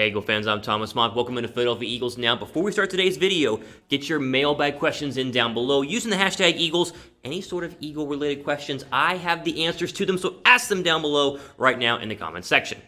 Hey Eagle fans, I'm Thomas Mott. Welcome into Philadelphia Eagles Now. Before we start today's video, get your mailbag questions in down below using the hashtag Eagles. Any sort of Eagle-related questions, I have the answers to them, so ask them down below right now in the comment section.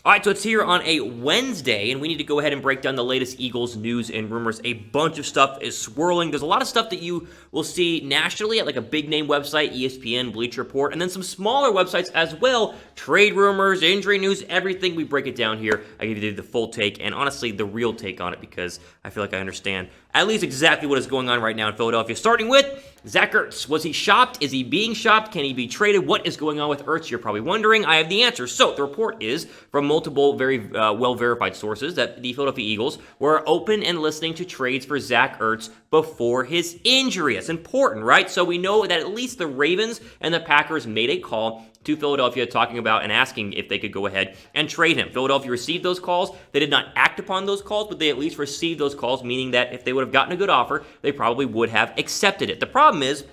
All right, so it's here on a Wednesday, and we need to go ahead and break down the latest Eagles news and rumors. A bunch of stuff is swirling. There's a lot of stuff that you will see nationally at like a big-name website, ESPN, Bleacher Report, and then some smaller websites as well. Trade rumors, injury news, everything. We break it down here. I give you the full take, and honestly, the real take on it, because I feel like I understand at least exactly what is going on right now in Philadelphia. Starting with Zach Ertz. Was he shopped? Is he being shopped? Can he be traded? What is going on with Ertz? You're probably wondering. I have the answer. So the report is from multiple very well-verified sources that the Philadelphia Eagles were open and listening to trades for Zach Ertz before his injury. That's important, right? So we know that at least the Ravens and the Packers made a call to Philadelphia talking about and asking if they could go ahead and trade him. Philadelphia received those calls. They did not act upon those calls, but they at least received those calls, meaning that if they would have gotten a good offer, they probably would have accepted it. The problem is,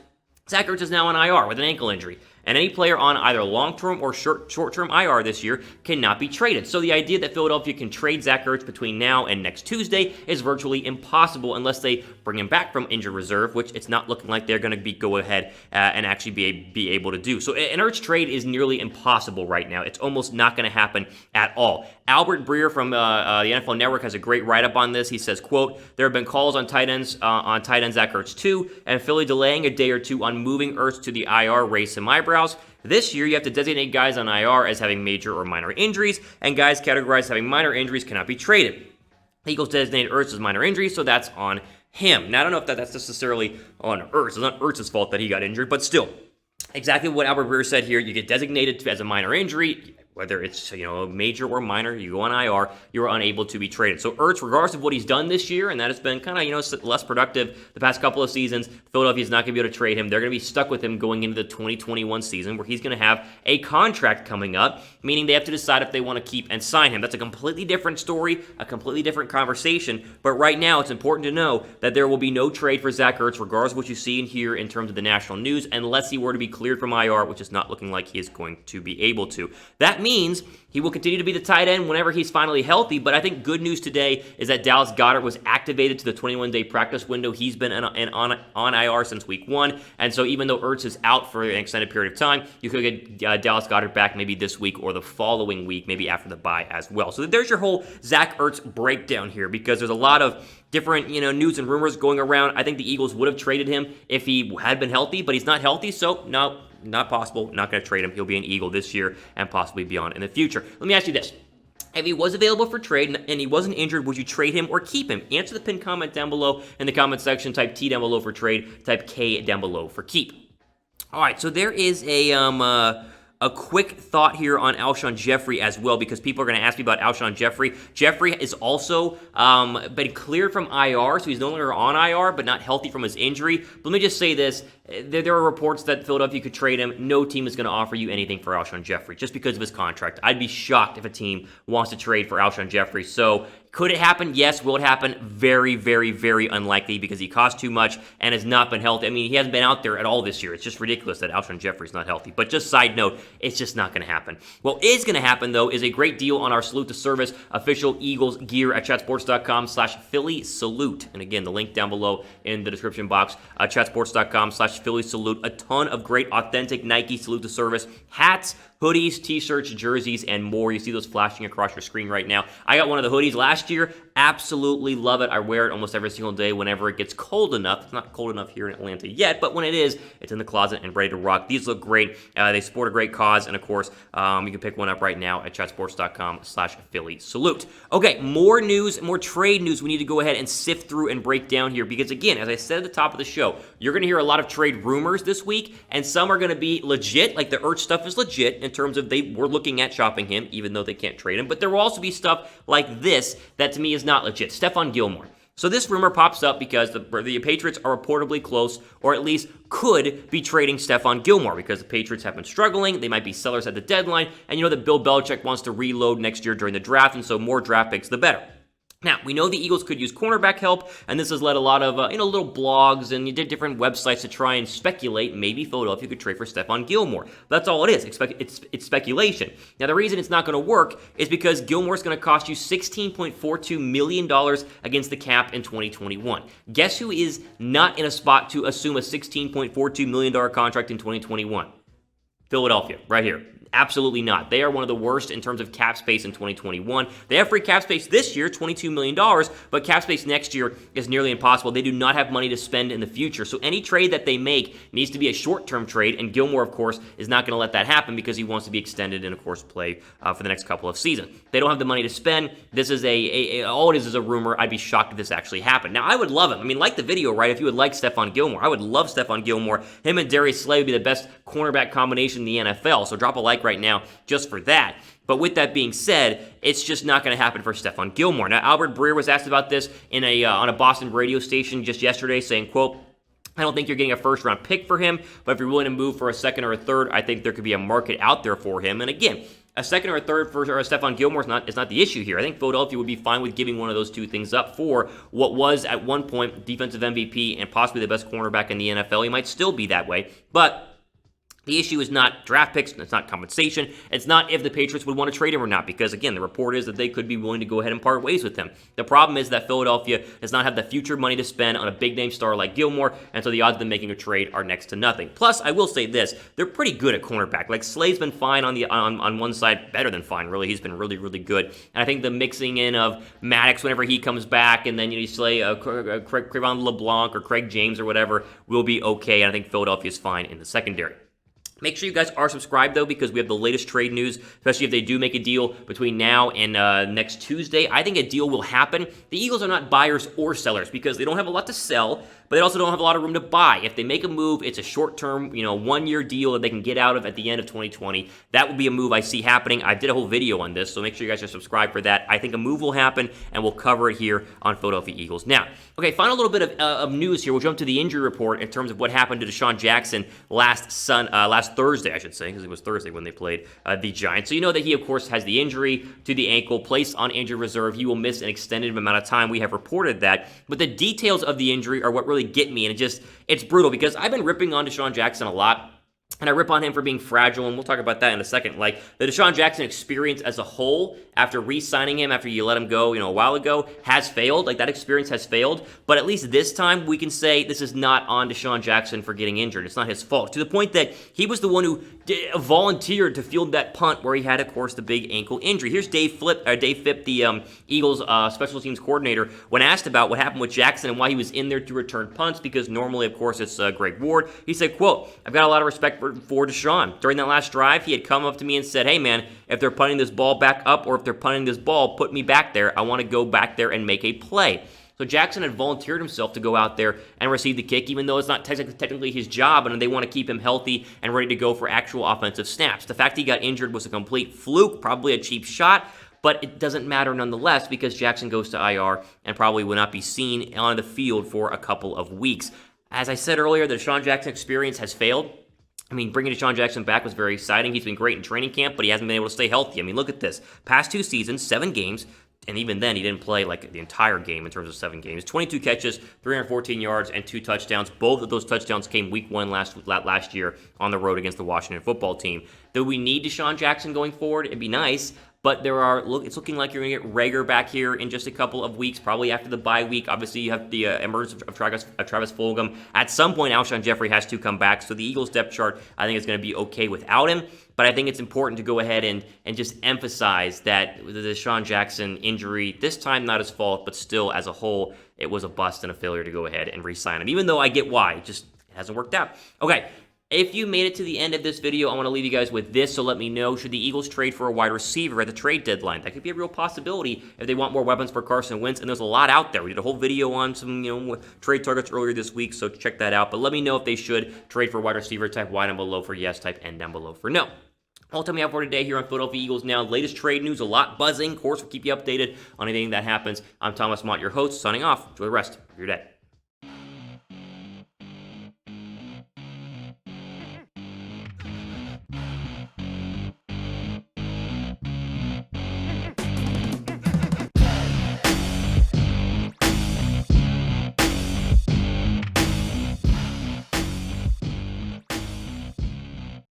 Zach Ertz is now on IR with an ankle injury, and any player on either long-term or short-term IR this year cannot be traded. So the idea that Philadelphia can trade Zach Ertz between now and next Tuesday is virtually impossible unless they bring him back from injured reserve, which it's not looking like they're going to go ahead and actually be able to do. So an Ertz trade is nearly impossible right now. It's almost not going to happen at all. Albert Breer from the NFL Network has a great write-up on this. He says, quote, "There have been calls on tight ends Zach Ertz too, and Philly delaying a day or two on moving Ertz to the IR raised some eyebrows. This year, you have to designate guys on IR as having major or minor injuries, and guys categorized as having minor injuries cannot be traded. The Eagles designated Ertz as minor injuries, so that's on him." Now, I don't know if that's necessarily on Ertz. It's not Ertz's fault that he got injured, but still, exactly what Albert Breer said here. You get designated as a minor injury. Whether it's major or minor, you go on IR, you're unable to be traded. So Ertz, regardless of what he's done this year, and that has been kind of less productive the past couple of seasons, Philadelphia is not going to be able to trade him. They're going to be stuck with him going into the 2021 season, where he's going to have a contract coming up, meaning they have to decide if they want to keep and sign him. That's a completely different story, a completely different conversation. But right now, it's important to know that there will be no trade for Zach Ertz, regardless of what you see in here in terms of the national news, unless he were to be cleared from IR, which is not looking like he is going to be able to. That means he will continue to be the tight end whenever he's finally healthy, but I think good news today is that Dallas Goedert was activated to the 21-day practice window. He's been on IR since week 1, and so even though Ertz is out for an extended period of time, you could get Dallas Goedert back maybe this week or the following week, maybe after the bye as well. So there's your whole Zach Ertz breakdown here, because there's a lot of different news and rumors going around. I think the Eagles would have traded him if he had been healthy, but he's not healthy, so no. Not possible. Not going to trade him. He'll be an Eagle this year and possibly beyond in the future. Let me ask you this. If he was available for trade and he wasn't injured, would you trade him or keep him? Answer the pinned comment down below in the comment section. Type T down below for trade. Type K down below for keep. All right, so there is a quick thought here on Alshon Jeffery as well, because people are going to ask me about Alshon Jeffery. Jeffery is also been cleared from IR, so he's no longer on IR, but not healthy from his injury. But let me just say this. There are reports that Philadelphia could trade him. No team is going to offer you anything for Alshon Jeffery just because of his contract. I'd be shocked if a team wants to trade for Alshon Jeffery. So could it happen? Yes. Will it happen? Very, very, very unlikely, because he costs too much and has not been healthy. I mean, he hasn't been out there at all this year. It's just ridiculous that Alshon Jeffery's not healthy. But just side note, it's just not going to happen. What is going to happen, though, is a great deal on our Salute to Service official Eagles gear at chatsports.com/Philly Salute. And again, the link down below in the description box, chatsports.com/Philly Salute. A ton of great authentic Nike Salute to Service hats, hoodies, t-shirts, jerseys, and more. You see those flashing across your screen right now. I got one of the hoodies last year. Absolutely love it. I wear it almost every single day whenever it gets cold enough. It's not cold enough here in Atlanta yet, but when it is, it's in the closet and ready to rock. These look great. They support a great cause, and of course, you can pick one up right now at chatsports.com/Philly Salute. Okay, more news, more trade news we need to go ahead and sift through and break down here, because again, as I said at the top of the show, you're going to hear a lot of trade rumors this week, and some are going to be legit, like the Ertz stuff is legit in terms of they were looking at shopping him, even though they can't trade him. But there will also be stuff like this that to me is not legit. Stephon Gilmore. So this rumor pops up because the Patriots are reportedly close, or at least could be trading Stephon Gilmore, because the Patriots have been struggling. They might be sellers at the deadline, and you know that Bill Belichick wants to reload next year during the draft, and so more draft picks, the better. Now, we know the Eagles could use cornerback help, and this has led a lot of, little blogs, and you did different websites to try and speculate maybe Philadelphia could trade for Stephon Gilmore. That's all it is. It's speculation. Now, the reason it's not going to work is because Gilmore's going to cost you $16.42 million against the cap in 2021. Guess who is not in a spot to assume a $16.42 million contract in 2021? Philadelphia, right here. Absolutely not. They are one of the worst in terms of cap space in 2021. They have free cap space this year, $22 million, but cap space next year is nearly impossible. They do not have money to spend in the future. So any trade that they make needs to be a short-term trade, and Gilmore, of course, is not going to let that happen because he wants to be extended and, of course, play for the next couple of seasons. They don't have the money to spend. This is all it is a rumor. I'd be shocked if this actually happened. Now, I would love him. I mean, like the video, right? If you would like Stephon Gilmore, I would love Stephon Gilmore. Him and Darius Slay would be the best cornerback combination in the NFL. So drop a like right now just for that. But with that being said, it's just not going to happen for Stephon Gilmore. Now, Albert Breer was asked about this in on a Boston radio station just yesterday, saying, quote, I don't think you're getting a first-round pick for him, but if you're willing to move for a second or a third, I think there could be a market out there for him. And again, a second or a third for Stephon Gilmore is not the issue here. I think Philadelphia would be fine with giving one of those two things up for what was at one point defensive MVP and possibly the best cornerback in the NFL. He might still be that way, but the issue is not draft picks, it's not compensation, it's not if the Patriots would want to trade him or not, because again, the report is that they could be willing to go ahead and part ways with him. The problem is that Philadelphia does not have the future money to spend on a big-name star like Gilmore, and so the odds of them making a trade are next to nothing. Plus, I will say this, they're pretty good at cornerback. Like, Slay's been fine on one side, better than fine, really. He's been really, really good. And I think the mixing in of Maddox whenever he comes back, and then you Slay, Crevon LeBlanc or Craig James or whatever, will be okay, and I think Philadelphia's fine in the secondary. Make sure you guys are subscribed, though, because we have the latest trade news, especially if they do make a deal between now and next Tuesday. I think a deal will happen. The Eagles are not buyers or sellers because they don't have a lot to sell, but they also don't have a lot of room to buy. If they make a move, it's a short-term, one-year deal that they can get out of at the end of 2020. That would be a move I see happening. I did a whole video on this, so make sure you guys are subscribed for that. I think a move will happen, and we'll cover it here on Philadelphia Eagles. Now, okay, final little bit of news here. We'll jump to the injury report in terms of what happened to DeSean Jackson last Thursday, I should say, because it was Thursday when they played the Giants. So you know that he, of course, has the injury to the ankle, placed on injured reserve. He will miss an extended amount of time. We have reported that. But the details of the injury are what really get me, and it's brutal because I've been ripping on DeSean Jackson a lot. And I rip on him for being fragile, and we'll talk about that in a second. Like, the DeSean Jackson experience as a whole, after re-signing him, after you let him go, a while ago, has failed. Like, that experience has failed. But at least this time, we can say this is not on DeSean Jackson for getting injured. It's not his fault. To the point that he was the one who volunteered to field that punt where he had, of course, the big ankle injury. Here's Dave Phipp, the Eagles special teams coordinator, when asked about what happened with Jackson and why he was in there to return punts, because normally, of course, it's Greg Ward. He said, quote, I've got a lot of respect for DeSean. During that last drive, he had come up to me and said, hey, man, if they're punting this ball back up or if they're punting this ball, put me back there. I want to go back there and make a play. So Jackson had volunteered himself to go out there and receive the kick, even though it's not technically his job, and they want to keep him healthy and ready to go for actual offensive snaps. The fact he got injured was a complete fluke, probably a cheap shot, but it doesn't matter nonetheless because Jackson goes to IR and probably will not be seen on the field for a couple of weeks. As I said earlier, the DeSean Jackson experience has failed. I mean, bringing DeSean Jackson back was very exciting. He's been great in training camp, but he hasn't been able to stay healthy. I mean, look at this. Past 2 seasons, 7 games, and even then, he didn't play like the entire game in terms of 7 games. 22 catches, 314 yards, and 2 touchdowns. Both of those touchdowns came week 1 last year on the road against the Washington football team. Do we need DeSean Jackson going forward? It'd be nice. But it's looking like you're going to get Reagor back here in just a couple of weeks, probably after the bye week. Obviously, you have the emergence of Travis Fulgham. At some point, Alshon Jeffery has to come back. So the Eagles depth chart, I think, is going to be okay without him. But I think it's important to go ahead and just emphasize that the DeSean Jackson injury, this time not his fault, but still as a whole, it was a bust and a failure to go ahead and re-sign him. Even though I get why, it hasn't worked out. Okay. If you made it to the end of this video, I want to leave you guys with this, so let me know, should the Eagles trade for a wide receiver at the trade deadline? That could be a real possibility if they want more weapons for Carson Wentz, and there's a lot out there. We did a whole video on some, trade targets earlier this week, so check that out. But let me know if they should trade for a wide receiver. Type Y down below for yes, type N down below for no. All time we have for today here on Philadelphia Eagles Now. Latest trade news, a lot buzzing. Of course, we'll keep you updated on anything that happens. I'm Thomas Mott, your host, signing off. Enjoy the rest of your day.